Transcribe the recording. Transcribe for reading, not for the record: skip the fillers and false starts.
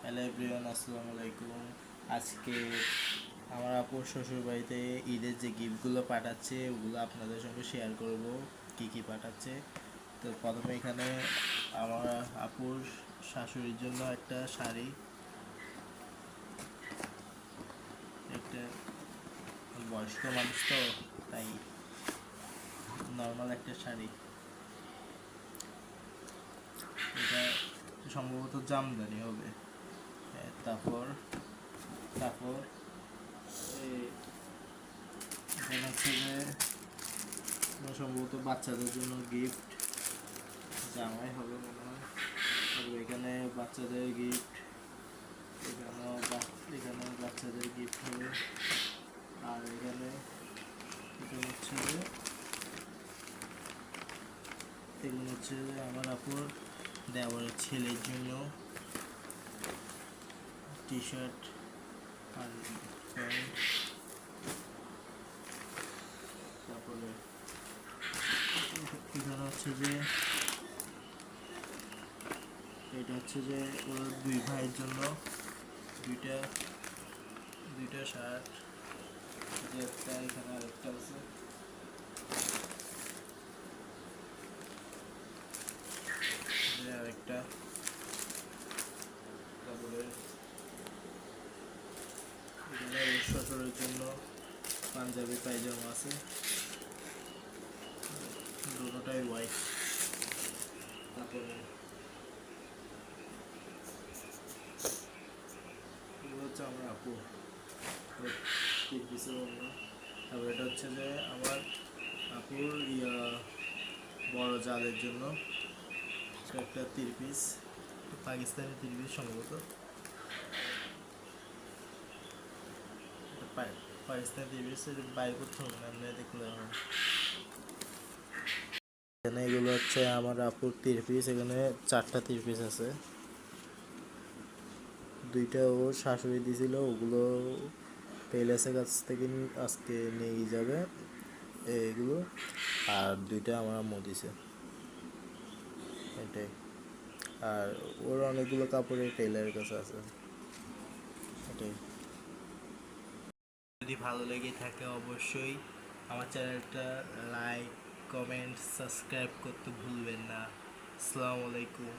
Hello everyone, আসসালামু আলাইকুম। আজকে আমার আপুর শ্বশুর বাড়িতে ঈদের যে গিফটগুলো পাঠাচ্ছে ওগুলো আপনাদের সঙ্গে শেয়ার করব, কি কি পাঠাচ্ছে। তো প্রথমে এখানে আমার আপুর শাশুড়ির জন্য একটা শাড়ি, একটা বয়স্ক মানুষ তো তাই নর্মাল একটা শাড়ি, এটা সম্ভবত জামদানি হবে। তারপর তারপর এখানে হচ্ছে যে সম্ভবত বাচ্চাদের জন্য গিফট, জামাই হবে মনে হয়। তারপর এখানে বাচ্চাদের গিফট, এখানেও বাচ্চাদের গিফট হবে। আর এখানে হচ্ছে যে এগুলো হচ্ছে যে আমার আপুর দেওয়ারের ছেলের জন্য টি শার্ট আর প্যান্ট। তারপরে এখানে হচ্ছে যে এটা হচ্ছে যে ওর দুই ভাইয়ের জন্য দুইটা দুইটা শার্ট, যে একটা এখানে আরেকটা আছে, আরেকটা। তারপরে এখানে ওর শ্বশুরের জন্য পাঞ্জাবি পায়জামা আছে, দুটোটাই হোয়াইট। তারপরে এগুলো হচ্ছে আমার আপু তিন পিসের অন্য। তারপরে এটা হচ্ছে যে আমার আপুর বড় জালের জন্য একটা 3 পিস, পাকিস্তানি 3 পিস সম্ভবত, পাকিস্তানি 3 পিস বাইর করতে হবে না, এমনি দেখলে হবে। এখানে এগুলো হচ্ছে আমার আপুর 3 পিস, এখানে 4টা 3 পিস আছে। দুইটা ওর শাশুড়ি দিছিল, ওগুলো পেলেসের কাছ থেকে আজকে নিয়ে যাবে এগুলো। আর দুইটা আমার আম্মু দিছে, এটাই। আর ওর অনেকগুলো কাপড়ের টেইলারের কাছে আছে, এটাই। যদি ভালো লেগে থাকে অবশ্যই আমার চ্যানেলটা লাইক, কমেন্ট, সাবস্ক্রাইব করতে ভুলবেন না। আসসালামু আলাইকুম।